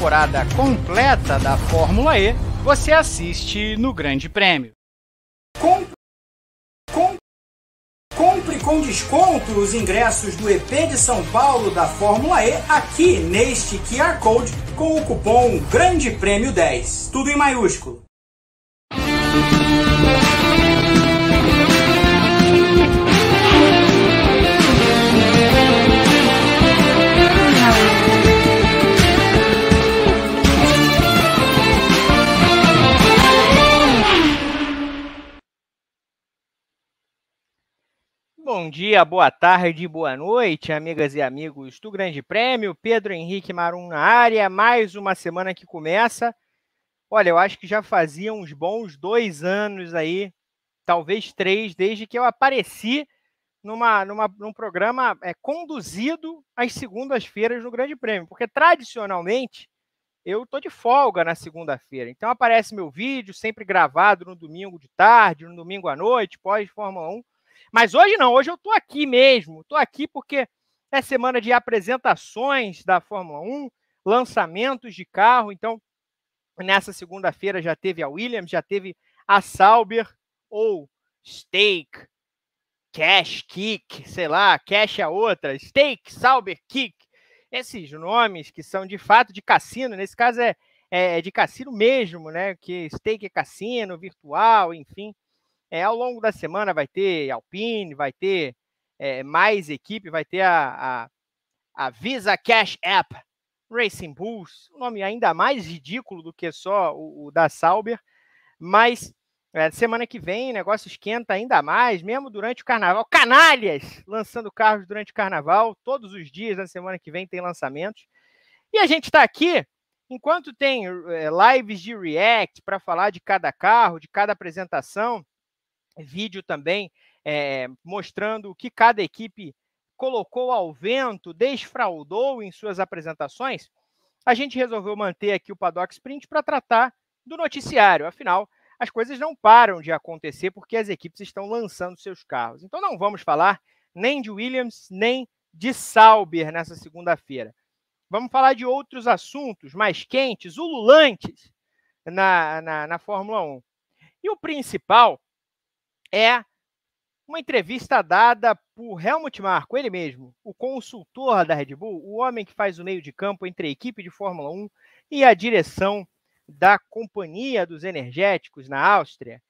temporada completa da Fórmula E você assiste no Grande Prêmio. Compre com desconto os ingressos do EP de São Paulo da Fórmula E aqui neste QR Code com o cupom Grande Prêmio 10. Tudo em maiúsculo. Bom dia, boa tarde, boa noite, amigas e amigos do Grande Prêmio. Pedro Henrique Marum na área, mais uma semana que começa. Olha, eu acho que já fazia uns bons 2 anos aí, talvez 3, desde que eu apareci num programa conduzido às segundas-feiras no Grande Prêmio, porque tradicionalmente eu estou de folga na segunda-feira. Então aparece meu vídeo, sempre gravado no domingo de tarde, no domingo à noite, pós-Fórmula 1. Mas hoje não, hoje eu estou aqui mesmo. Estou aqui porque é semana de apresentações da Fórmula 1, lançamentos de carro. Então, nessa segunda-feira já teve a Williams, já teve a Sauber, ou Stake, Cash, Kick, sei lá, Cash é outra, Stake, Sauber, Kick. Esses nomes que são de fato de cassino, nesse caso é de cassino mesmo, né? Que Stake é cassino, virtual, enfim. Ao longo da semana vai ter Alpine, vai ter mais equipe, vai ter a Visa Cash App Racing Bulls, um nome ainda mais ridículo do que só o da Sauber, mas semana que vem o negócio esquenta ainda mais, mesmo durante o carnaval. Canalhas lançando carros durante o carnaval, todos os dias da semana que vem tem lançamentos. E a gente está aqui, enquanto tem lives de react para falar de cada carro, de cada apresentação, vídeo também mostrando o que cada equipe colocou ao vento, desfraudou em suas apresentações, a gente resolveu manter aqui o Paddock Sprint para tratar do noticiário. Afinal, as coisas não param de acontecer porque as equipes estão lançando seus carros. Então não vamos falar nem de Williams, nem de Sauber nessa segunda-feira. Vamos falar de outros assuntos mais quentes, ululantes na Fórmula 1. E o principal é uma entrevista dada por Helmut Marko, ele mesmo, o consultor da Red Bull, o homem que faz o meio de campo entre a equipe de Fórmula 1 e a direção da Companhia dos Energéticos na Áustria.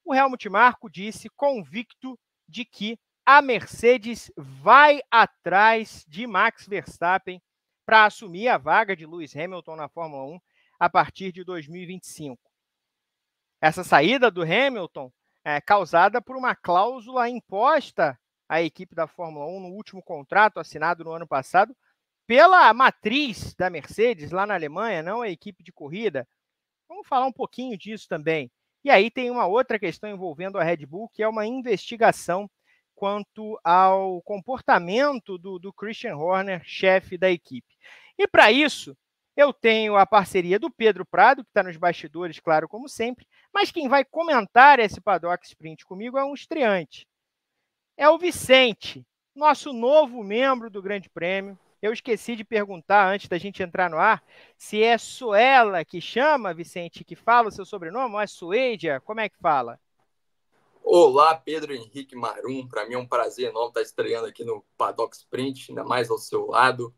O Helmut Marko disse convicto de que a Mercedes vai atrás de Max Verstappen para assumir a vaga de Lewis Hamilton na Fórmula 1 a partir de 2025. Essa saída do Hamilton causada por uma cláusula imposta à equipe da Fórmula 1 no último contrato assinado no ano passado pela matriz da Mercedes lá na Alemanha, não a equipe de corrida. Vamos falar um pouquinho disso também. E aí tem uma outra questão envolvendo a Red Bull, que é uma investigação quanto ao comportamento do Christian Horner, chefe da equipe. E para isso, eu tenho a parceria do Pedro Prado, que está nos bastidores, claro, como sempre, mas quem vai comentar esse Paddock Sprint comigo é um estreante. É o Vicente, nosso novo membro do Grande Prêmio. Eu esqueci de perguntar, antes da gente entrar no ar, se é Soela que chama, Vicente, que fala o seu sobrenome, ou é Suedia? Como é que fala? Olá, Pedro Henrique Marum. Para mim é um prazer enorme estar estreando aqui no Paddock Sprint, ainda mais ao seu lado.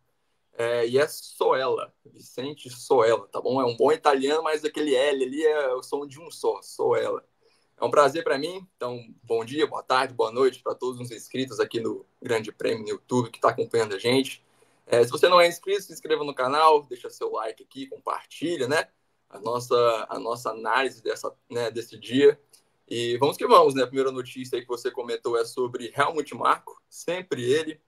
E é Soela, Vicente Soela, tá bom? É um bom italiano, mas aquele L ali é o som de um só, Soela. É um prazer para mim, então bom dia, boa tarde, boa noite para todos os inscritos aqui no Grande Prêmio no YouTube que está acompanhando a gente. Se você não é inscrito, se inscreva no canal, deixa seu like aqui, compartilha, né? A nossa análise desse dia. E vamos que vamos, né? A primeira notícia aí que você comentou é sobre Helmut Marko, sempre ele.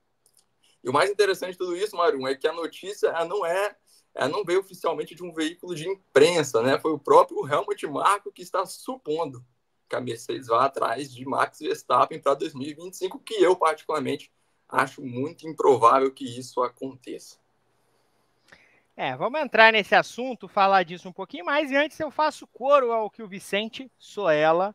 E o mais interessante de tudo isso, Marum, é que a notícia ela não veio oficialmente de um veículo de imprensa, né? Foi o próprio Helmut Marko que está supondo que a Mercedes vá atrás de Max Verstappen para 2025, que eu, particularmente, acho muito improvável que isso aconteça. Vamos entrar nesse assunto, falar disso um pouquinho mais, e antes eu faço coro ao que o Vicente Soela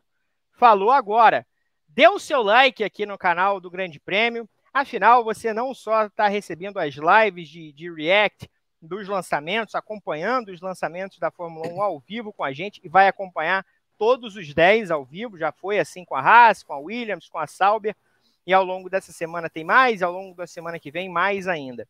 falou agora. Dê o seu like aqui no canal do Grande Prêmio. Afinal, você não só está recebendo as lives de react dos lançamentos, acompanhando os lançamentos da Fórmula 1 ao vivo com a gente e vai acompanhar todos os 10 ao vivo. Já foi assim com a Haas, com a Williams, com a Sauber, e ao longo dessa semana tem mais, e ao longo da semana que vem mais ainda.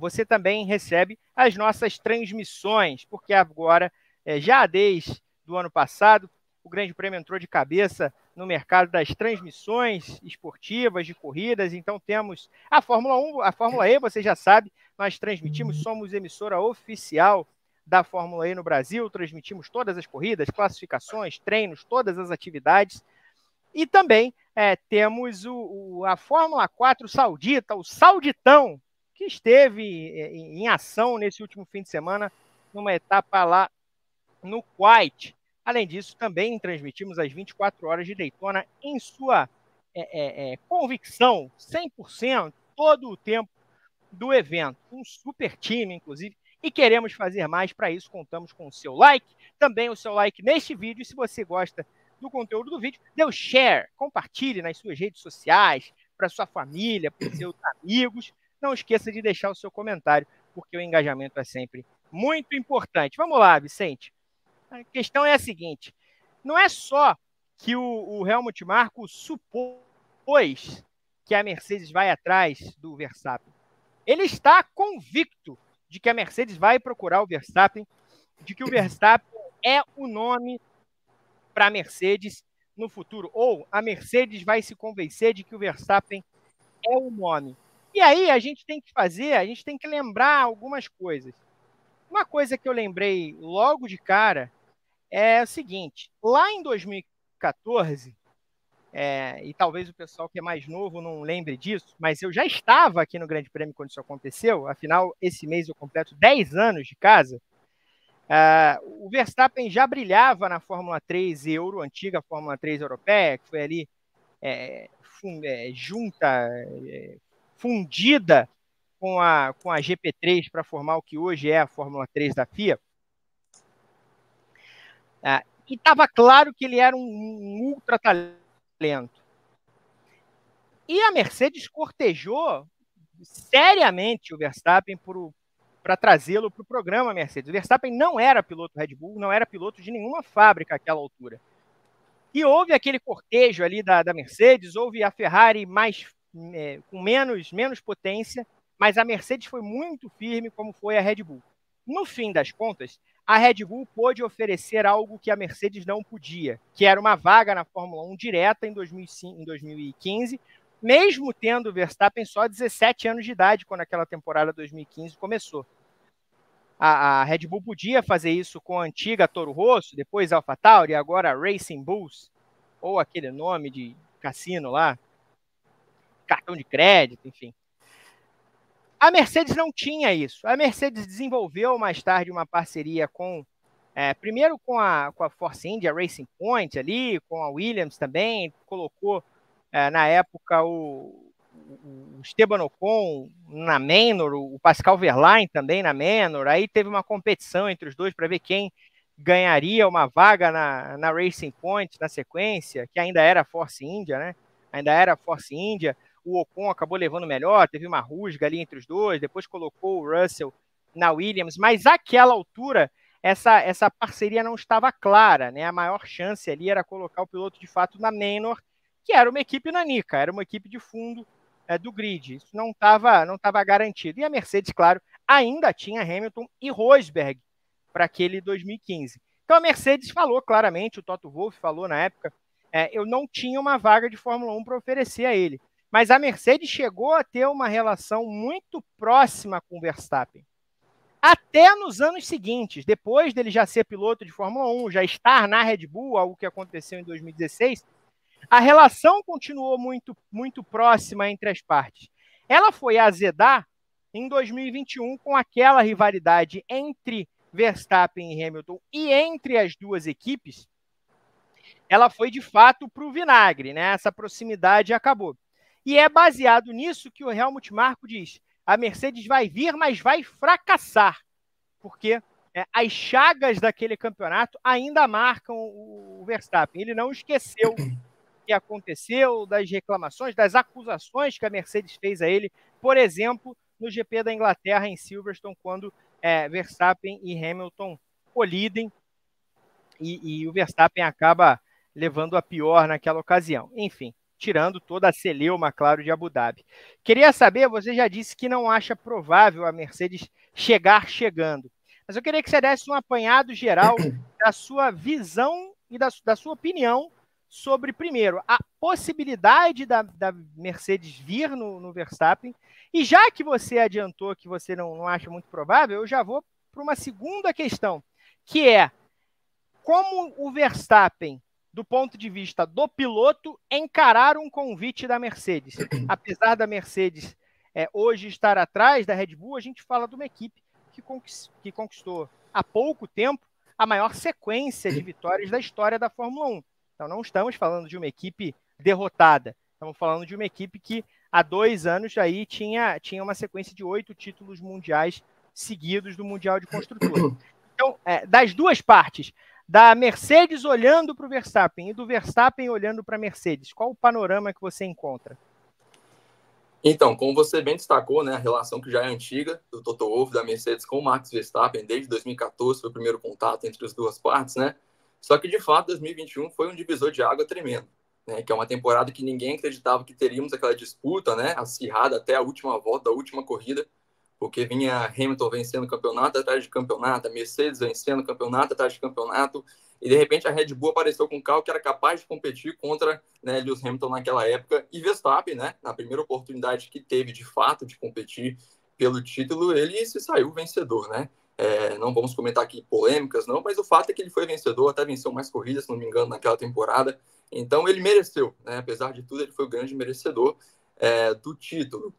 Você também recebe as nossas transmissões, porque agora, já desde o ano passado, o Grande Prêmio entrou de cabeça no mercado das transmissões esportivas de corridas. Então temos a Fórmula 1, a Fórmula E, você já sabe, nós transmitimos, somos emissora oficial da Fórmula E no Brasil, transmitimos todas as corridas, classificações, treinos, todas as atividades. E também temos a Fórmula 4 saudita, o Sauditão, que esteve em ação nesse último fim de semana, numa etapa lá no Kuwait. Além disso, também transmitimos as 24 horas de Daytona em sua convicção, 100%, todo o tempo do evento. Um super time, inclusive, e queremos fazer mais. Para isso, contamos com o seu like, também o seu like neste vídeo. E se você gosta do conteúdo do vídeo, dê o share, compartilhe nas suas redes sociais, para sua família, para os seus amigos. Não esqueça de deixar o seu comentário, porque o engajamento é sempre muito importante. Vamos lá, Vicente. A questão é a seguinte, não é só que o Helmut Marko supôs que a Mercedes vai atrás do Verstappen. Ele está convicto de que a Mercedes vai procurar o Verstappen, de que o Verstappen é o nome para a Mercedes no futuro, ou a Mercedes vai se convencer de que o Verstappen é o nome. E aí a gente tem que lembrar algumas coisas. Uma coisa que eu lembrei logo de cara é o seguinte, lá em 2014, e talvez o pessoal que é mais novo não lembre disso, mas eu já estava aqui no Grande Prêmio quando isso aconteceu, afinal, esse mês eu completo 10 anos de casa. O Verstappen já brilhava na Fórmula 3 Euro, antiga Fórmula 3 europeia, que foi ali fundida com a GP3 para formar o que hoje é a Fórmula 3 da FIA. E estava claro que ele era um ultra talento. E a Mercedes cortejou seriamente o Verstappen para trazê-lo para o programa Mercedes. O Verstappen não era piloto Red Bull, não era piloto de nenhuma fábrica àquela altura. E houve aquele cortejo ali da Mercedes, houve a Ferrari com menos potência, mas a Mercedes foi muito firme, como foi a Red Bull. No fim das contas, a Red Bull pôde oferecer algo que a Mercedes não podia, que era uma vaga na Fórmula 1 direta em 2015, mesmo tendo o Verstappen só 17 anos de idade quando aquela temporada 2015 começou. A Red Bull podia fazer isso com a antiga Toro Rosso, depois AlphaTauri, agora Racing Bulls, ou aquele nome de cassino lá, cartão de crédito, enfim. A Mercedes não tinha isso. A Mercedes desenvolveu mais tarde uma parceria primeiro com a Force India Racing Point ali, com a Williams também, colocou na época o Esteban Ocon na Manor, o Pascal Wehrlein também na Manor, aí teve uma competição entre os dois para ver quem ganharia uma vaga na Racing Point na sequência, que ainda era Force India, né? Ainda era Force India. O Ocon acabou levando melhor, teve uma rusga ali entre os dois, depois colocou o Russell na Williams, mas àquela altura essa parceria não estava clara, né? A maior chance ali era colocar o piloto de fato na Manor, que era uma equipe nanica, era uma equipe de fundo do grid, isso não estava garantido. E a Mercedes, claro, ainda tinha Hamilton e Rosberg para aquele 2015. Então a Mercedes falou claramente, o Toto Wolff falou na época, eu não tinha uma vaga de Fórmula 1 para oferecer a ele. Mas a Mercedes chegou a ter uma relação muito próxima com o Verstappen. Até nos anos seguintes, depois dele já ser piloto de Fórmula 1, já estar na Red Bull, algo que aconteceu em 2016, a relação continuou muito, muito próxima entre as partes. Ela foi azedar em 2021 com aquela rivalidade entre Verstappen e Hamilton e entre as duas equipes. Ela foi de fato para o vinagre, né? Essa proximidade acabou. E é baseado nisso que o Helmut Marko diz: a Mercedes vai vir, mas vai fracassar, porque as chagas daquele campeonato ainda marcam o Verstappen. Ele não esqueceu o que aconteceu, das reclamações, das acusações que a Mercedes fez a ele, por exemplo, no GP da Inglaterra, em Silverstone, quando Verstappen e Hamilton colidem e o Verstappen acaba levando a pior naquela ocasião. Enfim, tirando toda a celeuma, claro, de Abu Dhabi. Queria saber, você já disse que não acha provável a Mercedes chegar chegando, mas eu queria que você desse um apanhado geral da sua visão e da sua opinião sobre, primeiro, a possibilidade da Mercedes vir no Verstappen, e já que você adiantou que você não acha muito provável, eu já vou para uma segunda questão, que é como o Verstappen, do ponto de vista do piloto, encarar um convite da Mercedes. Apesar da Mercedes hoje estar atrás da Red Bull, a gente fala de uma equipe que conquistou há pouco tempo a maior sequência de vitórias da história da Fórmula 1. Então não estamos falando de uma equipe derrotada, estamos falando de uma equipe que há 2 anos aí tinha uma sequência de 8 títulos mundiais seguidos do Mundial de Construtores. Então, das duas partes, da Mercedes olhando para o Verstappen e do Verstappen olhando para a Mercedes, qual o panorama que você encontra? Então, como você bem destacou, né, a relação que já é antiga do Toto Wolff, da Mercedes com o Max Verstappen, desde 2014 foi o primeiro contato entre as duas partes, né? Só que, de fato, 2021 foi um divisor de água tremendo, né? Que é uma temporada que ninguém acreditava que teríamos aquela disputa, né, acirrada até a última volta, a última corrida, porque vinha Hamilton vencendo campeonato atrás de campeonato, a Mercedes vencendo campeonato atrás de campeonato, e de repente a Red Bull apareceu com um carro que era capaz de competir contra, né, Lewis Hamilton naquela época, e Verstappen, né, na primeira oportunidade que teve de fato de competir pelo título, ele se saiu vencedor, né? Não vamos comentar aqui polêmicas, não, mas o fato é que ele foi vencedor, até venceu mais corridas, se não me engano, naquela temporada, então ele mereceu, né? Apesar de tudo, ele foi o grande merecedor do título.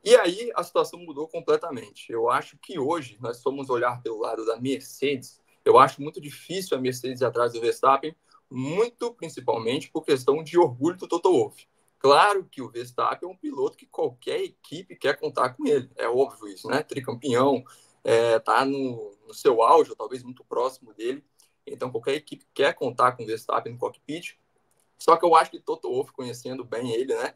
E aí a situação mudou completamente. Eu acho que hoje nós fomos olhar pelo lado da Mercedes. Eu acho muito difícil a Mercedes ir atrás do Verstappen, muito principalmente por questão de orgulho do Toto Wolff. Claro que o Verstappen é um piloto que qualquer equipe quer contar com ele. É óbvio isso, né? Tricampeão, tá no seu auge, ou talvez muito próximo dele. Então qualquer equipe quer contar com o Verstappen no cockpit. Só que eu acho que Toto Wolff, conhecendo bem ele, né?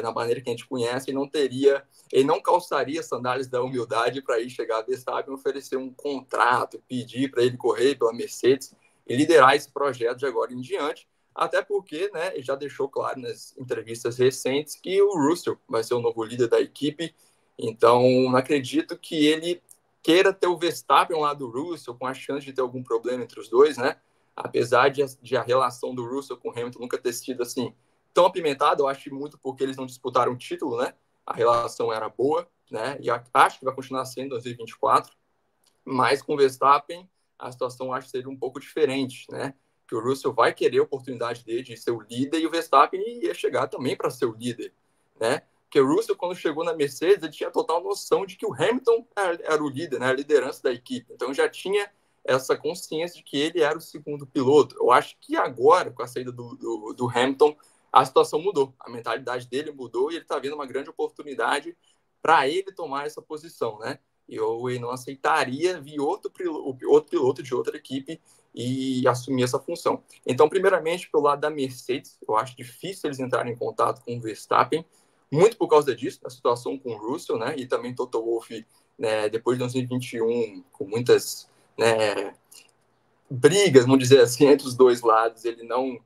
Na maneira que a gente conhece, ele não calçaria sandálias da humildade para ir chegar a Verstappen, oferecer um contrato, pedir para ele correr pela Mercedes e liderar esse projeto de agora em diante, até porque, né, ele já deixou claro nas entrevistas recentes que o Russell vai ser o novo líder da equipe, então não acredito que ele queira ter o Verstappen ao lado do Russell, com a chance de ter algum problema entre os dois, né? Apesar de a relação do Russell com o Hamilton nunca ter sido assim tão apimentada, eu acho muito porque eles não disputaram o título, né? A relação era boa, né? E acho que vai continuar sendo em 2024, mas com o Verstappen a situação acho que seria um pouco diferente, né? Que o Russell vai querer a oportunidade dele de ser o líder e o Verstappen ia chegar também para ser o líder, né? Porque o Russell, quando chegou na Mercedes, ele tinha total noção de que o Hamilton era o líder, né? A liderança da equipe. Então já tinha essa consciência de que ele era o segundo piloto. Eu acho que agora, com a saída do Hamilton, a situação mudou, a mentalidade dele mudou e ele está vendo uma grande oportunidade para ele tomar essa posição, né? E eu não aceitaria vir outro piloto de outra equipe e assumir essa função. Então, primeiramente, pelo lado da Mercedes, eu acho difícil eles entrarem em contato com o Verstappen, muito por causa disso, da situação com o Russell, né? E também Toto Wolff, né, depois de 2021, com muitas, né, brigas, vamos dizer assim, entre os dois lados, ele não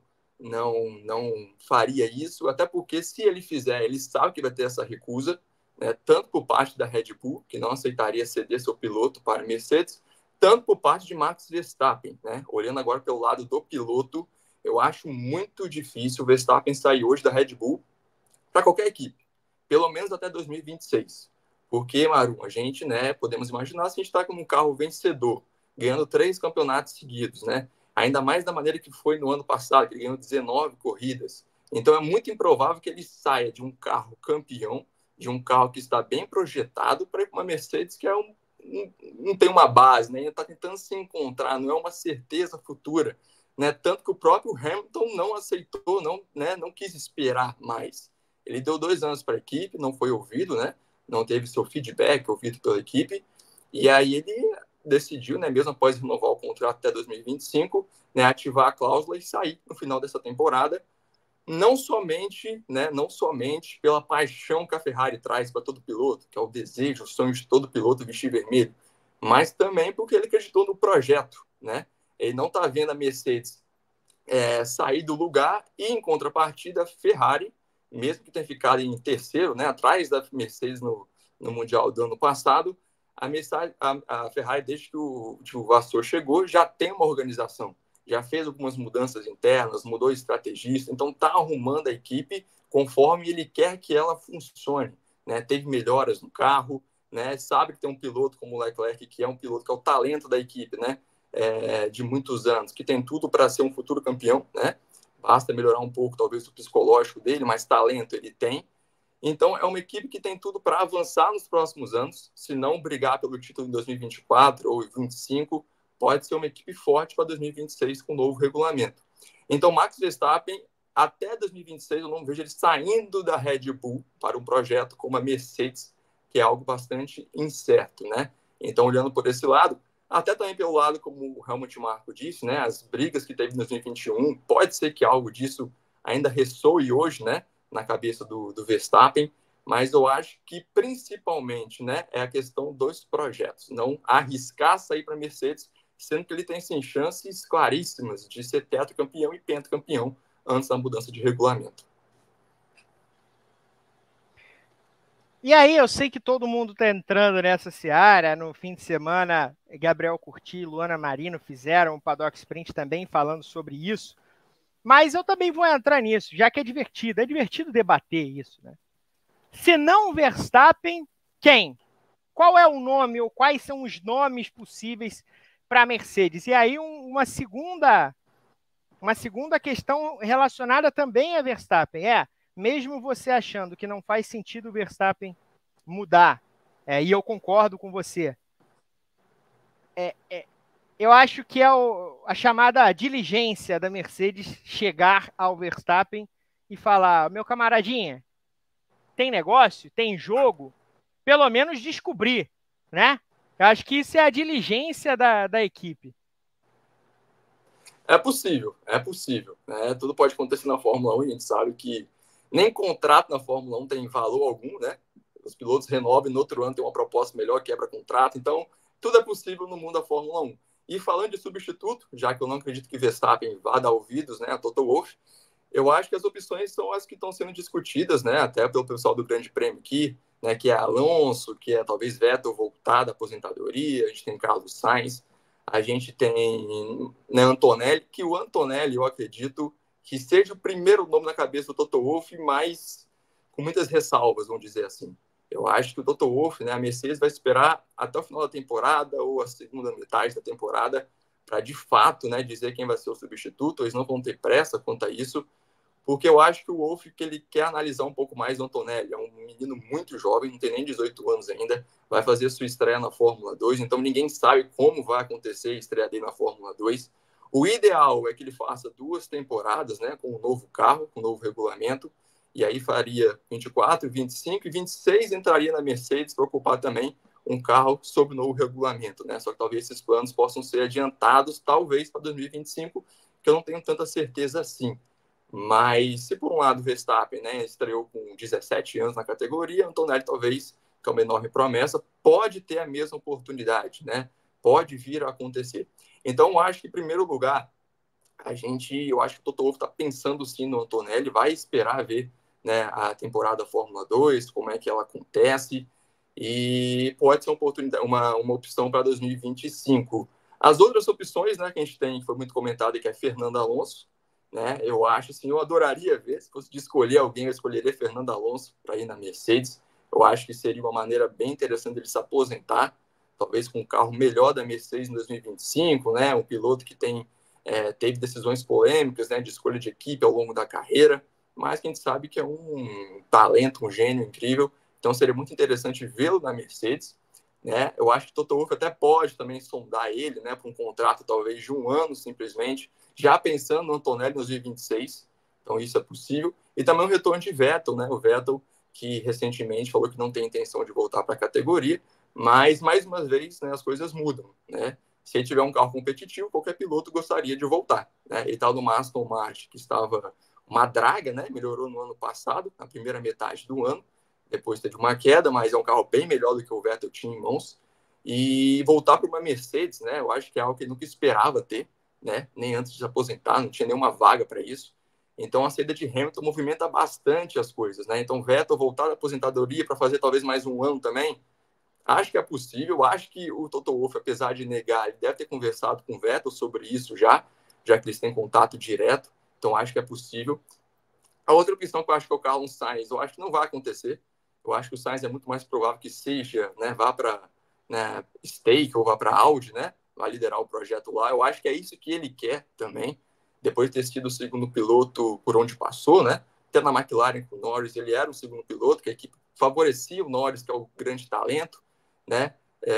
faria isso, até porque se ele fizer, ele sabe que vai ter essa recusa, né, tanto por parte da Red Bull, que não aceitaria ceder seu piloto para a Mercedes, tanto por parte de Max Verstappen, né? Olhando agora pelo lado do piloto, eu acho muito difícil o Verstappen sair hoje da Red Bull para qualquer equipe, pelo menos até 2026. Porque, Maru, a gente, né, podemos imaginar se a gente está com um carro vencedor, ganhando 3 campeonatos seguidos, né? Ainda mais da maneira que foi no ano passado, que ele ganhou 19 corridas. Então é muito improvável que ele saia de um carro campeão, de um carro que está bem projetado, para ir para uma Mercedes que não tem uma base, né? Ele está tentando se encontrar, não é uma certeza futura, né? Tanto que o próprio Hamilton não aceitou, não quis esperar mais. Ele deu 2 anos para a equipe, não foi ouvido, né? Não teve seu feedback ouvido pela equipe, e aí ele decidiu, né, mesmo após renovar o contrato até 2025, né, ativar a cláusula e sair no final dessa temporada. não somente, né, não somente pela paixão que a Ferrari traz para todo piloto, que é o desejo, o sonho de todo piloto vestir vermelho, mas também porque ele acreditou no projeto, né? Ele não está vendo a Mercedes sair do lugar e, em contrapartida, a Ferrari, mesmo que tenha ficado em terceiro, né, atrás da Mercedes no Mundial do ano passado, a Ferrari, desde que o Vasseur chegou, já tem uma organização, já fez algumas mudanças internas, mudou estrategista, então está arrumando a equipe conforme ele quer que ela funcione, né? Teve melhoras no carro, né? Sabe que tem um piloto como o Leclerc, que é um piloto que é o talento da equipe, né? De muitos anos, que tem tudo para ser um futuro campeão, né? Basta melhorar um pouco, talvez, o psicológico dele, mas talento ele tem. Então, é uma equipe que tem tudo para avançar nos próximos anos, se não brigar pelo título em 2024 ou 2025, pode ser uma equipe forte para 2026 com o novo regulamento. Então, Max Verstappen, até 2026, eu não vejo ele saindo da Red Bull para um projeto como a Mercedes, que é algo bastante incerto, né? Então, olhando por esse lado, até também pelo lado, como o Helmut Marko disse, né? As brigas que teve em 2021, pode ser que algo disso ainda ressoe hoje, né? Na cabeça do Verstappen, mas eu acho que principalmente, né, é a questão dos projetos, não arriscar sair para a Mercedes, sendo que ele tem sim chances claríssimas de ser tetracampeão e pentacampeão antes da mudança de regulamento. E aí, eu sei que todo mundo está entrando nessa seara. No fim de semana, Gabriel Curti e Luana Marino fizeram um Paddock Sprint também falando sobre isso. Mas eu também vou entrar nisso, já que é divertido debater isso, né? Se não Verstappen, quem? Qual é o nome ou quais são os nomes possíveis para a Mercedes? E aí uma segunda questão relacionada também a Verstappen mesmo você achando que não faz sentido o Verstappen mudar, e eu concordo com você, eu acho que é a chamada diligência da Mercedes chegar ao Verstappen e falar: meu camaradinha, tem negócio, tem jogo, pelo menos descobrir, né? Eu acho que isso é a diligência da equipe. É possível, né? Tudo pode acontecer na Fórmula 1, a gente sabe que nem contrato na Fórmula 1 tem valor algum, né? Os pilotos renovam e no outro ano tem uma proposta melhor, quebra contrato, então tudo é possível no mundo da Fórmula 1. E falando de substituto, já que eu não acredito que Verstappen vá dar ouvidos, né, a Toto Wolff, eu acho que as opções são as que estão sendo discutidas, né, até pelo pessoal do Grande Prêmio aqui, né, que é Alonso, que é talvez Vettel voltar da aposentadoria, a gente tem Carlos Sainz, a gente tem, né, Antonelli, que o Antonelli, eu acredito que seja o primeiro nome na cabeça do Toto Wolff, mas com muitas ressalvas, vamos dizer assim. Eu acho que o Toto Wolff, né, a Mercedes vai esperar até o final da temporada ou a segunda metade da temporada para, de fato, né, dizer quem vai ser o substituto. Eles não vão ter pressa quanto a isso, porque eu acho que o Wolff, que ele quer analisar um pouco mais o Antonelli. É um menino muito jovem, não tem nem 18 anos ainda, vai fazer sua estreia na Fórmula 2, então ninguém sabe como vai acontecer a estreia dele na Fórmula 2. O ideal é que ele faça 2 temporadas, né, com um novo carro, com um novo regulamento, e aí faria 24, 25 e 26 entraria na Mercedes para ocupar também um carro sob o novo regulamento, né? Só que talvez esses planos possam ser adiantados, talvez para 2025, que eu não tenho tanta certeza assim. Mas se por um lado o Verstappen, né, estreou com 17 anos na categoria, Antonelli talvez, que é uma enorme promessa, pode ter a mesma oportunidade, né? Pode vir a acontecer. Então, eu acho que, em primeiro lugar, eu acho que o Toto Wolff está pensando sim no Antonelli, vai esperar ver, né, a temporada Fórmula 2, como é que ela acontece, e pode ser uma oportunidade, uma opção para 2025. As outras opções, né, que a gente tem, que foi muito comentado, que é Fernando Alonso, né, eu acho assim, eu adoraria ver, se fosse de escolher alguém, eu escolheria Fernando Alonso para ir na Mercedes. Eu acho que seria uma maneira bem interessante de ele se aposentar, talvez com um carro melhor da Mercedes em 2025, né, um piloto que teve decisões polêmicas, né, de escolha de equipe ao longo da carreira, mas que a gente sabe que é um talento, um gênio incrível. Então seria muito interessante vê-lo na Mercedes, né? Eu acho que o Toto Wolff até pode também sondar ele, né, para um contrato talvez de 1 ano simplesmente, já pensando no Antonelli em 2026. Então isso é possível. E também o retorno de Vettel, né? O Vettel que recentemente falou que não tem intenção de voltar para a categoria, mas mais uma vez, né, as coisas mudam, né? Se ele tiver um carro competitivo, qualquer piloto gostaria de voltar, né? Ele estava no Aston Martin, que estava uma draga, né? Melhorou no ano passado, na primeira metade do ano. Depois teve uma queda, mas é um carro bem melhor do que o Vettel tinha em mãos. E voltar para uma Mercedes, né? Eu acho que é algo que ele nunca esperava ter, né? Nem antes de se aposentar, não tinha nenhuma vaga para isso. Então a saída de Hamilton movimenta bastante as coisas, né? Então Vettel voltar da aposentadoria para fazer talvez mais um ano também, acho que é possível. Acho que o Toto Wolff, apesar de negar, ele deve ter conversado com o Vettel sobre isso já que eles têm contato direto. Então acho que é possível. A outra opção que eu acho que é o Carlos Sainz, eu acho que não vai acontecer. Eu acho que o Sainz é muito mais provável que seja, né, vá para, né, Stake ou vá para Audi, né, vai liderar o projeto lá. Eu acho que é isso que ele quer também, depois de ter sido o segundo piloto por onde passou, né, até na McLaren com o Norris, ele era o segundo piloto, que a equipe favorecia o Norris, que é o grande talento, né,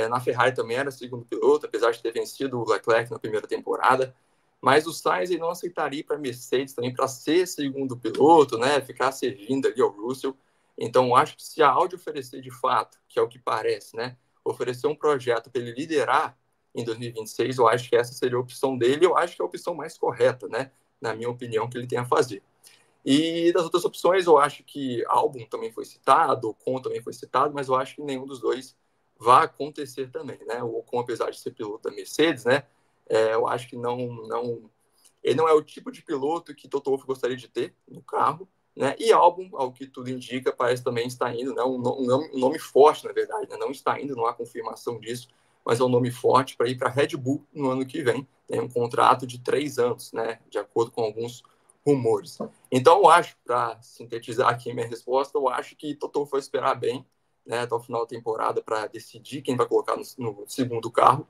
na Ferrari também era o segundo piloto, apesar de ter vencido o Leclerc na primeira temporada. Mas o Sainz ele não aceitaria para a Mercedes também para ser segundo piloto, né? Ficar servindo ali ao Russell. Então, acho que se a Audi oferecer de fato, que é o que parece, né? Oferecer um projeto para ele liderar em 2026, eu acho que essa seria a opção dele. Eu acho que é a opção mais correta, né? Na minha opinião, que ele tem a fazer. E das outras opções, eu acho que Albon também foi citado, Ocon também foi citado, mas eu acho que nenhum dos dois vai acontecer também, né? O Ocon, apesar de ser piloto da Mercedes, né? Eu acho que ele não é o tipo de piloto que Toto Wolff gostaria de ter no carro, né? E Albon, ao que tudo indica, parece também estar indo, né? Um nome forte, na verdade, né? Não está indo, não há confirmação disso, mas é um nome forte para ir para a Red Bull no ano que vem. Tem um contrato de 3 anos, né? De acordo com alguns rumores. Então, eu acho, para sintetizar aqui minha resposta, eu acho que Toto Wolff vai esperar bem, né? Até o final da temporada para decidir quem vai colocar no segundo carro.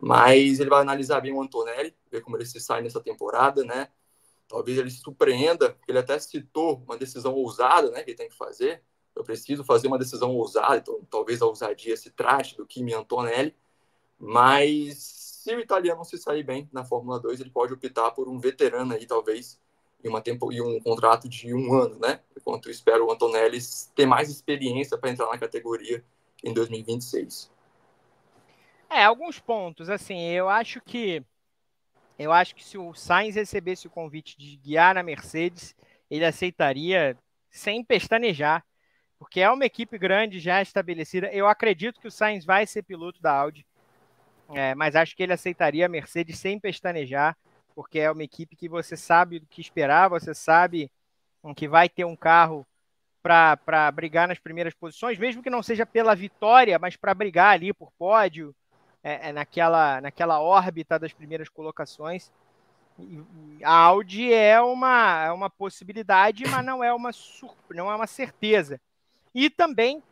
Mas ele vai analisar bem o Antonelli, ver como ele se sai nessa temporada, né? Talvez ele se surpreenda, porque ele até citou uma decisão ousada, né, que ele tem que fazer. Eu preciso fazer uma decisão ousada, então talvez a ousadia se trate do Kimi Antonelli. Mas se o italiano se sair bem na Fórmula 2, ele pode optar por um veterano aí, talvez, e um contrato de 1 ano, né? Enquanto eu espero o Antonelli ter mais experiência para entrar na categoria em 2026. Alguns pontos, assim, eu acho que se o Sainz recebesse o convite de guiar na Mercedes, ele aceitaria sem pestanejar, porque é uma equipe grande já estabelecida. Eu acredito que o Sainz vai ser piloto da Audi, mas acho que ele aceitaria a Mercedes sem pestanejar, porque é uma equipe que você sabe do que esperar, você sabe que vai ter um carro para brigar nas primeiras posições, mesmo que não seja pela vitória, mas para brigar ali por pódio, naquela órbita das primeiras colocações. A Audi é uma possibilidade, mas não é uma certeza. E também,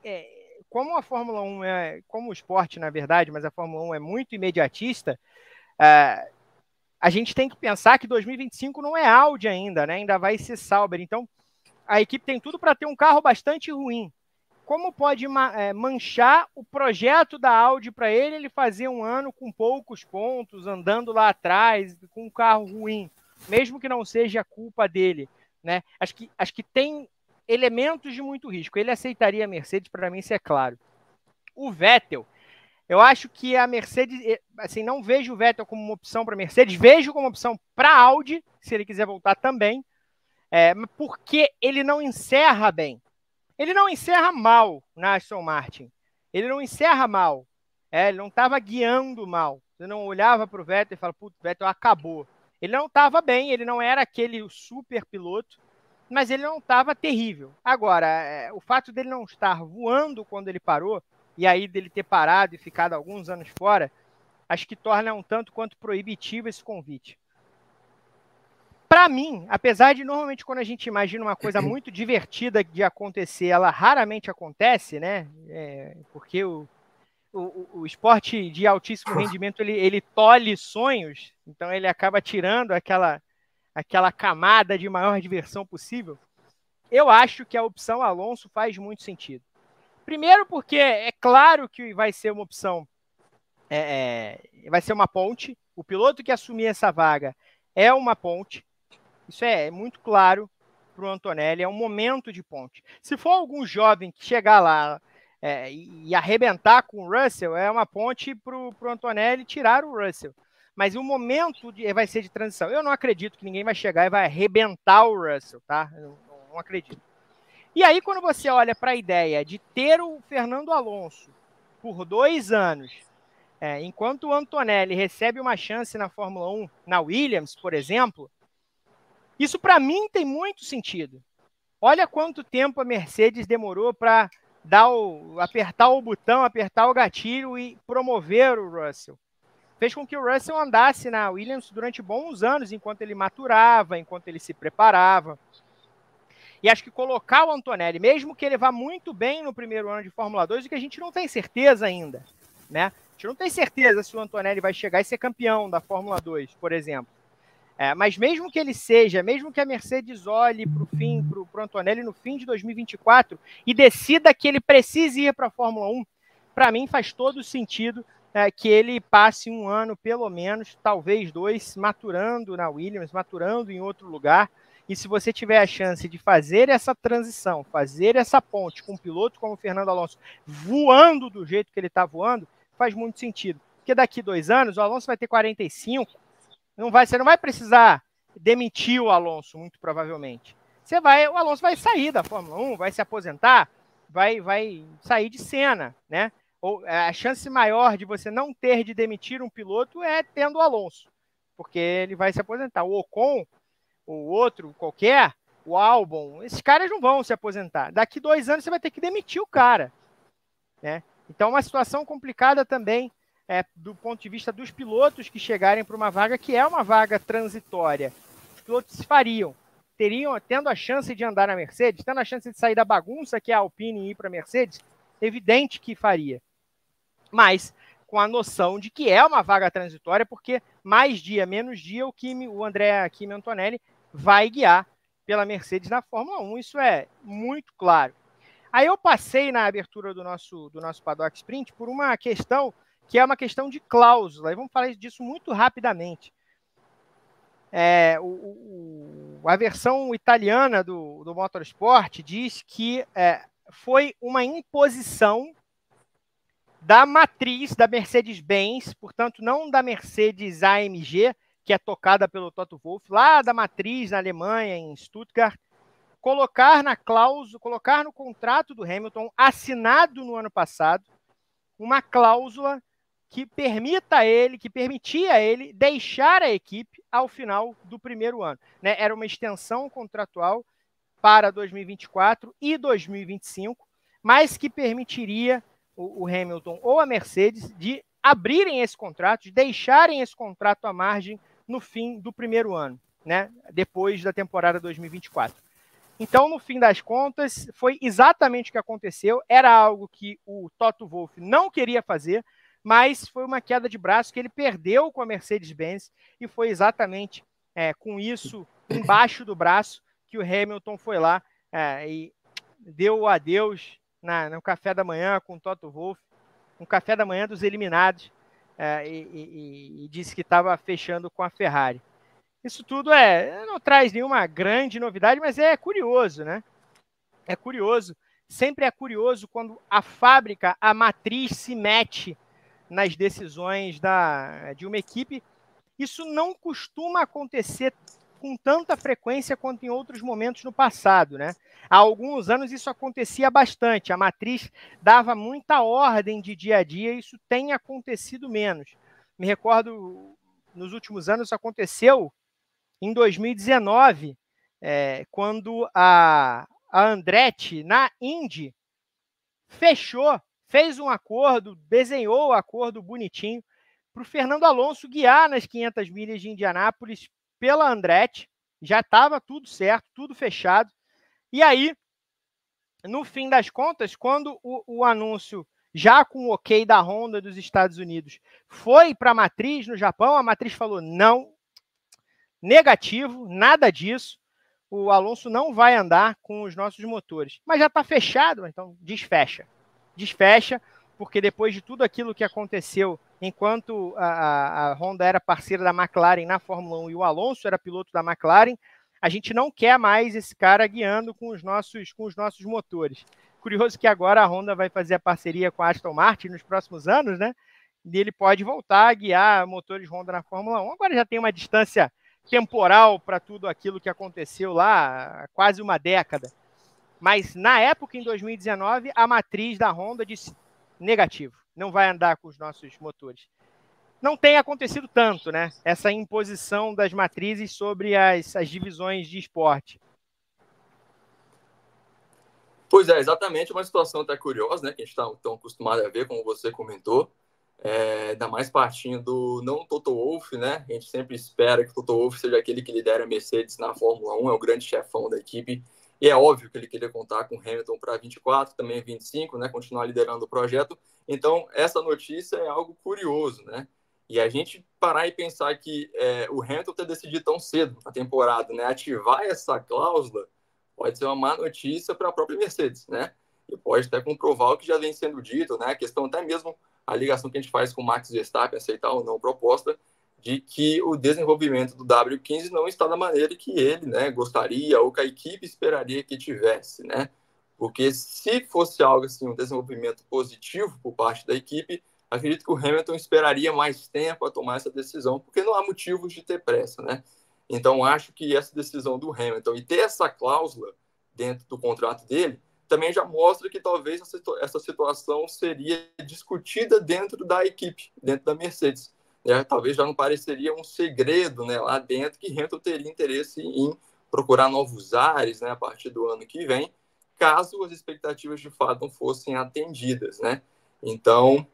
como a Fórmula 1 como o esporte, na verdade, mas a Fórmula 1 é muito imediatista, a gente tem que pensar que 2025 não é Audi ainda, né? Ainda vai ser Sauber. Então, a equipe tem tudo para ter um carro bastante ruim. Como pode manchar o projeto da Audi para ele fazer um ano com poucos pontos, andando lá atrás, com um carro ruim, mesmo que não seja culpa dele, né? Acho que tem elementos de muito risco. Ele aceitaria a Mercedes, para mim isso é claro. O Vettel, eu acho que a Mercedes, assim, não vejo o Vettel como uma opção para a Mercedes, vejo como opção para a Audi, se ele quiser voltar também, porque ele não encerra bem. Ele não encerra mal na Aston Martin. Ele não encerra mal. Ele não estava guiando mal. Você não olhava para o Vettel e falava, putz, o Vettel acabou. Ele não estava bem, ele não era aquele super piloto, mas ele não estava terrível. Agora, o fato dele não estar voando quando ele parou, e aí dele ter parado e ficado alguns anos fora, acho que torna um tanto quanto proibitivo esse convite. Para mim, apesar de normalmente quando a gente imagina uma coisa muito divertida de acontecer, ela raramente acontece, né? Porque o esporte de altíssimo rendimento ele tolhe sonhos, então ele acaba tirando aquela camada de maior diversão possível. Eu acho que a opção Alonso faz muito sentido. Primeiro porque é claro que vai ser uma opção, vai ser uma ponte. O piloto que assumir essa vaga é uma ponte. Isso é muito claro para o Antonelli, é um momento de ponte. Se for algum jovem que chegar lá e arrebentar com o Russell, é uma ponte para o Antonelli tirar o Russell. mas o momento vai ser de transição. Eu não acredito que ninguém vai chegar e vai arrebentar o Russell, tá? Eu não acredito. E aí, quando você olha para a ideia de ter o Fernando Alonso por 2 anos, enquanto o Antonelli recebe uma chance na Fórmula 1, na Williams, por exemplo, isso para mim tem muito sentido. Olha quanto tempo a Mercedes demorou para apertar o botão, apertar o gatilho e promover o Russell. Fez com que o Russell andasse na Williams durante bons anos, enquanto ele maturava, enquanto ele se preparava. E acho que colocar o Antonelli, mesmo que ele vá muito bem no primeiro ano de Fórmula 2, o que a gente não tem certeza ainda, né? A gente não tem certeza se o Antonelli vai chegar e ser campeão da Fórmula 2, por exemplo. Mas mesmo que ele seja, mesmo que a Mercedes olhe para o Antonelli no fim de 2024 e decida que ele precise ir para a Fórmula 1, para mim faz todo sentido que ele passe 1 ano, pelo menos, talvez 2, maturando na Williams, maturando em outro lugar. E se você tiver a chance de fazer essa transição, fazer essa ponte com um piloto como o Fernando Alonso voando do jeito que ele está voando, faz muito sentido. Porque daqui 2 anos o Alonso vai ter 45, você não vai precisar demitir o Alonso, muito provavelmente. O Alonso vai sair da Fórmula 1, vai se aposentar, vai sair de cena, né? Ou a chance maior de você não ter de demitir um piloto é tendo o Alonso, porque ele vai se aposentar. O Ocon, o outro qualquer, o Albon, esses caras não vão se aposentar. Daqui 2 anos você vai ter que demitir o cara, né? Então é uma situação complicada também do ponto de vista dos pilotos que chegarem para uma vaga que é uma vaga transitória. Os pilotos tendo a chance de andar na Mercedes, tendo a chance de sair da bagunça que é a Alpine e ir para a Mercedes, evidente que faria. Mas com a noção de que é uma vaga transitória, porque mais dia, menos dia, o André Kimi Antonelli vai guiar pela Mercedes na Fórmula 1. Isso é muito claro. Aí eu passei na abertura do nosso Paddock Sprint por uma questão que é uma questão de cláusula. E vamos falar disso muito rapidamente. A versão italiana do Motorsport diz que foi uma imposição da matriz da Mercedes-Benz, portanto, não da Mercedes AMG, que é tocada pelo Toto Wolff, lá da matriz na Alemanha, em Stuttgart, colocar no contrato do Hamilton, assinado no ano passado, uma cláusula que permitia a ele deixar a equipe ao final do primeiro ano, né? Era uma extensão contratual para 2024 e 2025, mas que permitiria o Hamilton ou a Mercedes de abrirem esse contrato, de deixarem esse contrato à margem no fim do primeiro ano, né? Depois da temporada 2024. Então, no fim das contas, foi exatamente o que aconteceu. Era algo que o Toto Wolff não queria fazer, mas foi uma queda de braço que ele perdeu com a Mercedes-Benz e foi exatamente com isso embaixo do braço que o Hamilton foi lá e deu o adeus no café da manhã com o Toto Wolff, um café da manhã dos eliminados, e disse que estava fechando com a Ferrari. Isso tudo não traz nenhuma grande novidade, mas é curioso, né? É curioso. Sempre é curioso quando a fábrica, a matriz, se mete nas decisões de uma equipe. Isso não costuma acontecer com tanta frequência quanto em outros momentos no passado, né? Há alguns anos isso acontecia bastante. A matriz dava muita ordem de dia a dia, e isso tem acontecido menos. Me recordo, nos últimos anos, isso aconteceu em 2019, quando a Andretti, na Indy, fez um acordo, desenhou o acordo bonitinho para o Fernando Alonso guiar nas 500 milhas de Indianápolis pela Andretti. Já estava tudo certo, tudo fechado. E aí, no fim das contas, quando o anúncio, já com o ok da Honda dos Estados Unidos, foi para a matriz no Japão, a matriz falou: não, negativo, nada disso, o Alonso não vai andar com os nossos motores. Mas já está fechado, então desfecha. Desfecha, porque depois de tudo aquilo que aconteceu, enquanto a Honda era parceira da McLaren na Fórmula 1 e o Alonso era piloto da McLaren, a gente não quer mais esse cara guiando com os nossos motores. Curioso que agora a Honda vai fazer a parceria com a Aston Martin nos próximos anos, né? e ele pode voltar a guiar motores Honda na Fórmula 1. Agora já tem uma distância temporal para tudo aquilo que aconteceu lá há quase uma década. Mas na época, em 2019, a matriz da Honda disse negativo, não vai andar com os nossos motores. Não tem acontecido tanto, né? Essa imposição das matrizes sobre as divisões de esporte. Pois é, exatamente, uma situação até curiosa, né? Que a gente está tão acostumado a ver, como você comentou. Ainda mais partindo do não Toto Wolff, né? A gente sempre espera que o Toto Wolff seja aquele que lidera a Mercedes na Fórmula 1, é o grande chefão da equipe. E é óbvio que ele queria contar com Hamilton para 24, também 25, né? Continuar liderando o projeto. Então, essa notícia é algo curioso, né? E a gente parar e pensar que o Hamilton ter decidido tão cedo na temporada, né? Ativar essa cláusula pode ser uma má notícia para a própria Mercedes, né? E pode até comprovar o que já vem sendo dito, né? A questão até mesmo, a ligação que a gente faz com o Max Verstappen, aceitar ou não a proposta, de que o desenvolvimento do W15 não está da maneira que ele, né, gostaria ou que a equipe esperaria que tivesse, né? Porque se fosse algo assim, um desenvolvimento positivo por parte da equipe, acredito que o Hamilton esperaria mais tempo a tomar essa decisão, porque não há motivos de ter pressa, né? Então, acho que essa decisão do Hamilton e ter essa cláusula dentro do contrato dele também já mostra que talvez essa situação seria discutida dentro da equipe, dentro da Mercedes. Talvez já não pareceria um segredo, né, lá dentro, que Hamilton teria interesse em procurar novos ares, né, a partir do ano que vem, caso as expectativas de fato não fossem atendidas, né? Então,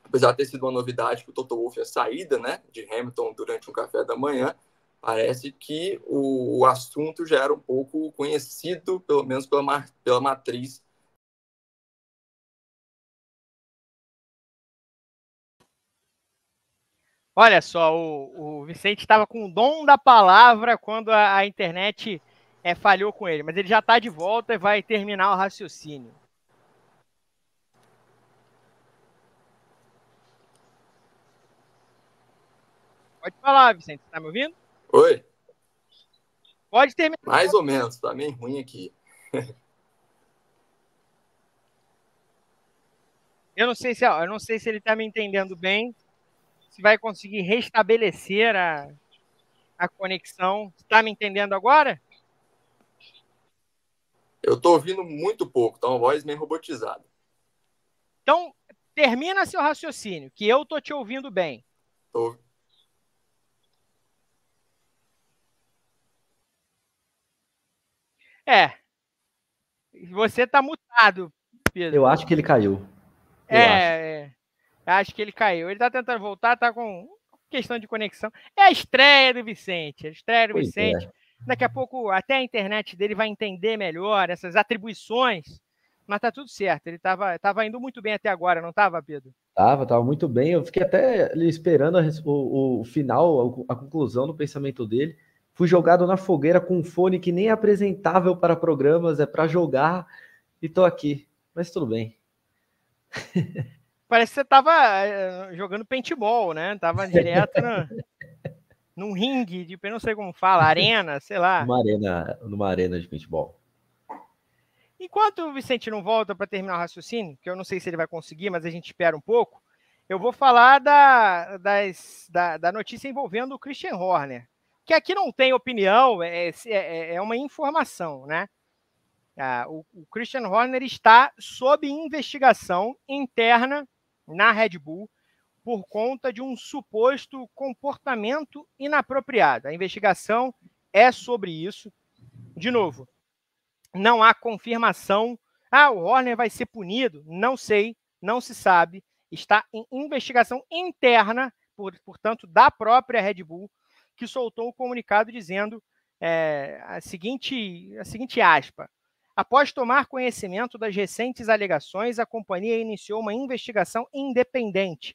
apesar de ter sido uma novidade que o Toto Wolff, a saída, né, de Hamilton durante um café da manhã, parece que o assunto já era um pouco conhecido, pelo menos pela matriz. Olha só, o Vicente estava com o dom da palavra quando a internet falhou com ele, mas ele já está de volta e vai terminar o raciocínio. Pode falar, Vicente, você está me ouvindo? Oi? Pode terminar. Mais ou menos, tá meio ruim aqui. Eu não sei se ele está me entendendo bem, se vai conseguir restabelecer a conexão. Está me entendendo agora? Eu estou ouvindo muito pouco, tá uma voz meio robotizada. Então, termina seu raciocínio, que eu estou te ouvindo bem. Tô... Você está mutado, Pedro. Eu acho que ele caiu. Acho que ele caiu. Ele está tentando voltar, está com questão de conexão. É a estreia do Vicente. Daqui a pouco até a internet dele vai entender melhor essas atribuições, mas tá tudo certo. Ele estava indo muito bem até agora, não estava, Pedro? Tava muito bem. Eu fiquei até ali esperando o final, a conclusão do pensamento dele. Fui jogado na fogueira com um fone que nem é apresentável para programas, é para jogar, e tô aqui. Mas tudo bem. Parece que você estava jogando paintball, né? Tava direto num ringue, eu não sei como fala, arena, sei lá. Numa arena de paintball. Enquanto o Vicente não volta para terminar o raciocínio, que eu não sei se ele vai conseguir, mas a gente espera um pouco, eu vou falar da notícia envolvendo o Christian Horner, que aqui não tem opinião, é uma informação, né? O Christian Horner está sob investigação interna na Red Bull por conta de um suposto comportamento inapropriado. A investigação é sobre isso. De novo, não há confirmação. O Horner vai ser punido? Não sei, não se sabe. Está em investigação interna, portanto, da própria Red Bull, que soltou um comunicado dizendo a seguinte aspa. Após tomar conhecimento das recentes alegações, a companhia iniciou uma investigação independente.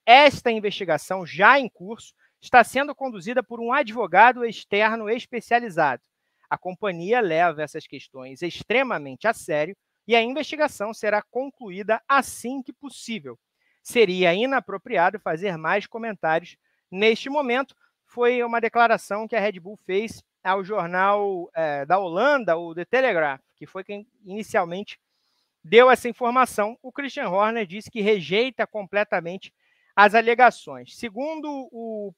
Esta investigação, já em curso, está sendo conduzida por um advogado externo especializado. A companhia leva essas questões extremamente a sério e a investigação será concluída assim que possível. Seria inapropriado fazer mais comentários neste momento. Foi uma declaração que a Red Bull fez ao jornal da Holanda, o The Telegraph, que foi quem inicialmente deu essa informação. O Christian Horner disse que rejeita completamente as alegações. Segundo o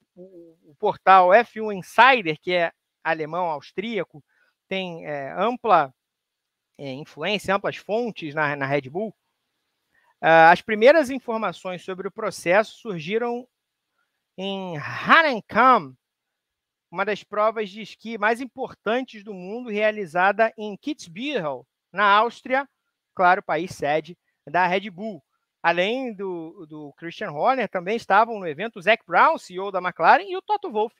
portal F1 Insider, que é alemão, austríaco, tem ampla influência, amplas fontes na Red Bull, as primeiras informações sobre o processo surgiram em Hahnenkamm, uma das provas de esqui mais importantes do mundo, realizada em Kitzbühel, na Áustria, claro, país sede da Red Bull. Além do Christian Horner, também estavam no evento o Zac Brown, CEO da McLaren, e o Toto Wolff,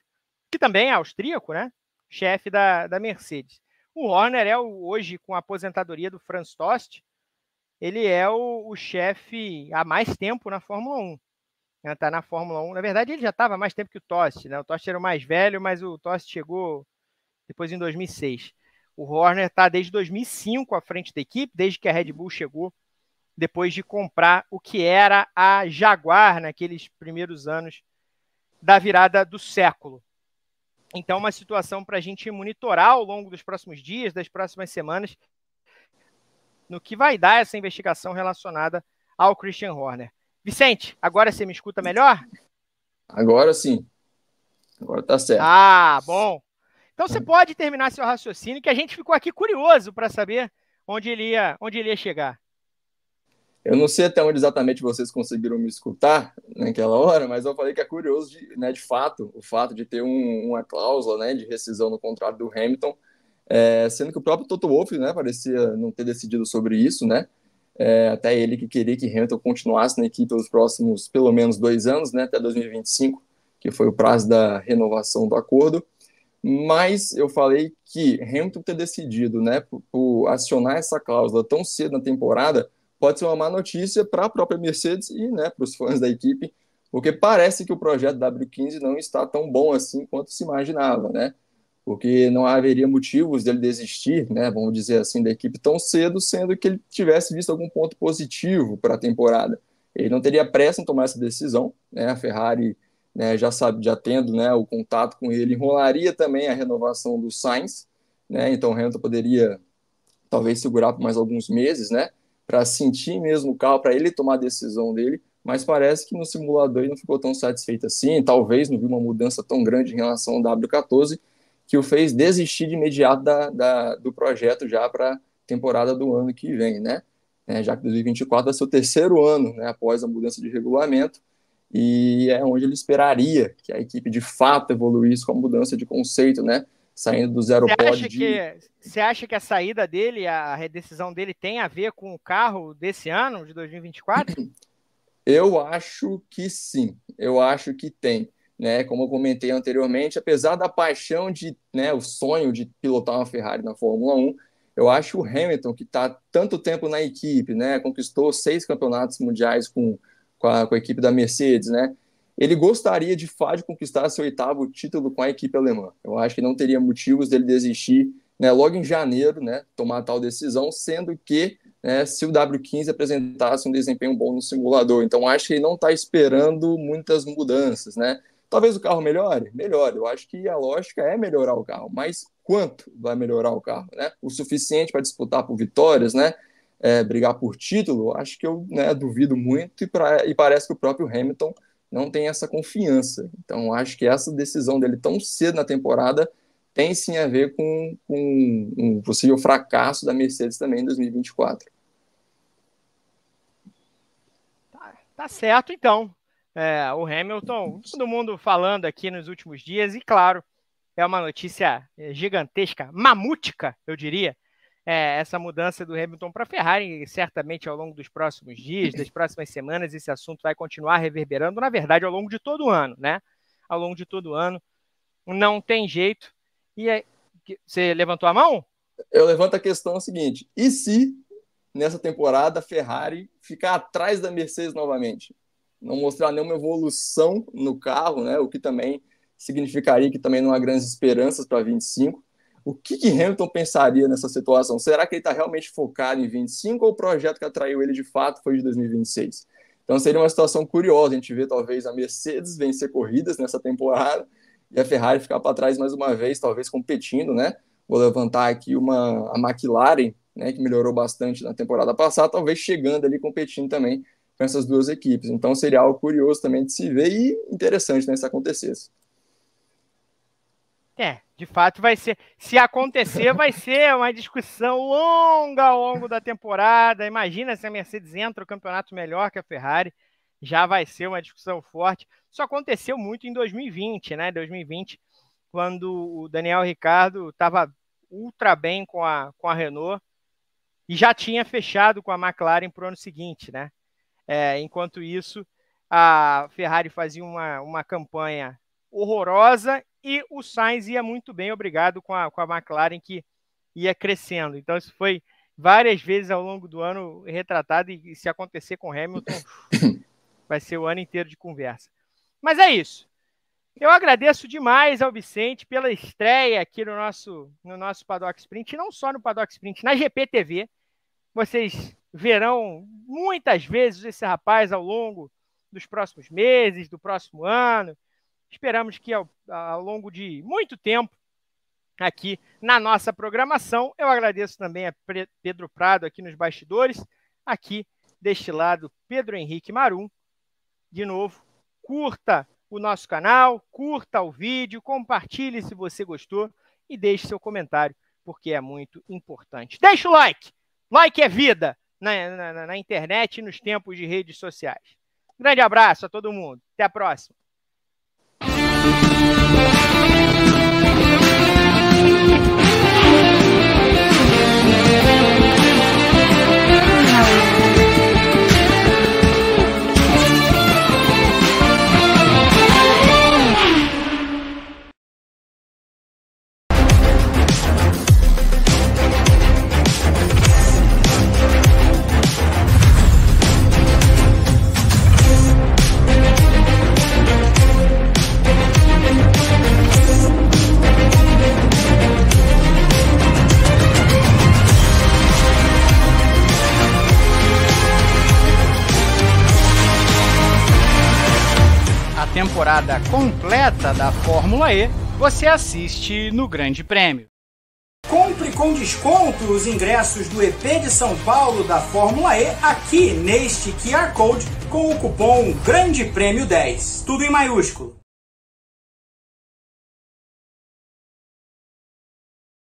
que também é austríaco, né? Chefe da Mercedes. O Horner é hoje, com a aposentadoria do Franz Tost, ele é o chefe há mais tempo na Fórmula 1. Está na Fórmula 1. Na verdade, ele já estava há mais tempo que o Tost, né? O Tost era o mais velho, mas o Tost chegou depois em 2006. O Horner está desde 2005 à frente da equipe, desde que a Red Bull chegou, depois de comprar o que era a Jaguar naqueles primeiros anos da virada do século. Então, uma situação para a gente monitorar ao longo dos próximos dias, das próximas semanas, no que vai dar essa investigação relacionada ao Christian Horner. Vicente, agora você me escuta melhor? Agora sim. Agora tá certo. Ah, bom. Então você pode terminar seu raciocínio, que a gente ficou aqui curioso para saber onde ele ia chegar. Eu não sei até onde exatamente vocês conseguiram me escutar naquela hora, mas eu falei que é curioso, de fato, o fato de ter uma cláusula, né, de rescisão no contrato do Hamilton, sendo que o próprio Toto Wolff, né, parecia não ter decidido sobre isso, né, até ele que queria que Hamilton continuasse na equipe pelos próximos, pelo menos 2 anos, né, até 2025, que foi o prazo da renovação do acordo. Mas eu falei que Hamilton ter decidido, né, por acionar essa cláusula tão cedo na temporada pode ser uma má notícia para a própria Mercedes e, né, para os fãs da equipe, porque parece que o projeto W15 não está tão bom assim quanto se imaginava, né? Porque não haveria motivos dele desistir, né, vamos dizer assim, da equipe tão cedo, sendo que ele tivesse visto algum ponto positivo para a temporada. Ele não teria pressa em tomar essa decisão, né? A Ferrari, né, já tendo, né, o contato com ele, enrolaria também a renovação do Sainz, né? Então o Hamilton poderia talvez segurar por mais alguns meses, né, para sentir mesmo o carro, para ele tomar a decisão dele, mas parece que no simulador ele não ficou tão satisfeito assim, talvez não viu uma mudança tão grande em relação ao W14, que o fez desistir de imediato do projeto já para a temporada do ano que vem, né? Já que 2024 vai ser o 3º ano, né, após a mudança de regulamento, e é onde ele esperaria que a equipe de fato evoluísse com a mudança de conceito, né? Saindo do zero pod. Você acha que a saída dele, a redecisão dele tem a ver com o carro desse ano, de 2024? Eu acho que sim, eu acho que tem. Né? Como eu comentei anteriormente, apesar da paixão né, o sonho de pilotar uma Ferrari na Fórmula 1, eu acho o Hamilton, que está tanto tempo na equipe, né, conquistou 6 campeonatos mundiais com a equipe da Mercedes, né? Ele gostaria de fato de conquistar seu 8º título com a equipe alemã. Eu acho que não teria motivos dele desistir, né, logo em janeiro, né, tomar tal decisão, sendo que, né, se o W15 apresentasse um desempenho bom no simulador. Então acho que ele não está esperando muitas mudanças, né? Talvez o carro melhore? Melhore. Eu acho que a lógica é melhorar o carro, mas quanto vai melhorar o carro, né? O suficiente para disputar por vitórias, né? Brigar por título? Acho que eu, né, duvido muito e parece que o próprio Hamilton não tem essa confiança. Então, acho que essa decisão dele tão cedo na temporada tem sim a ver com um possível fracasso da Mercedes também em 2024. Tá certo, então. O Hamilton, todo mundo falando aqui nos últimos dias, e claro, é uma notícia gigantesca, mamútica, eu diria, essa mudança do Hamilton para a Ferrari. Certamente ao longo dos próximos dias, das próximas semanas, esse assunto vai continuar reverberando, na verdade, ao longo de todo o ano, né? Ao longo de todo o ano, não tem jeito. E aí, você levantou a mão? Eu levanto a questão seguinte: e se nessa temporada a Ferrari ficar atrás da Mercedes novamente? Não mostrar nenhuma evolução no carro, né? O que também significaria que também não há grandes esperanças para 25. O que Hamilton pensaria nessa situação? Será que ele está realmente focado em 25 ou o projeto que atraiu ele de fato foi de 2026? Então seria uma situação curiosa a gente ver talvez a Mercedes vencer corridas nessa temporada e a Ferrari ficar para trás mais uma vez, talvez competindo, né? Vou levantar aqui a McLaren, né, que melhorou bastante na temporada passada, talvez chegando ali competindo também com essas duas equipes. Então seria algo curioso também de se ver e interessante, né, se acontecesse. De fato vai ser, se acontecer, vai ser uma discussão longa ao longo da temporada. Imagina se a Mercedes entra no campeonato melhor que a Ferrari, já vai ser uma discussão forte. Isso aconteceu muito em 2020, né? 2020, quando o Daniel Ricciardo estava ultra bem com a Renault e já tinha fechado com a McLaren para o ano seguinte, né? Enquanto isso, a Ferrari fazia uma campanha horrorosa e o Sainz ia muito bem, obrigado, com a McLaren, que ia crescendo. Então isso foi várias vezes ao longo do ano retratado, e se acontecer com Hamilton, vai ser o ano inteiro de conversa. Mas é isso. Eu agradeço demais ao Vicente pela estreia aqui no nosso Paddock Sprint, não só no Paddock Sprint, na GPTV. Vocês verão muitas vezes esse rapaz ao longo dos próximos meses, do próximo ano. Esperamos que ao longo de muito tempo aqui na nossa programação. Eu agradeço também a Pedro Prado aqui nos bastidores. Aqui deste lado, Pedro Henrique Marum. De novo, curta o nosso canal, curta o vídeo, compartilhe se você gostou e deixe seu comentário, porque é muito importante. Deixa o like! Like é vida na internet e nos tempos de redes sociais. Grande abraço a todo mundo. Até a próxima. Temporada completa da Fórmula E, você assiste no Grande Prêmio. Compre com desconto os ingressos do EP de São Paulo da Fórmula E aqui neste QR Code com o cupom Grande Prêmio 10. Tudo em maiúsculo.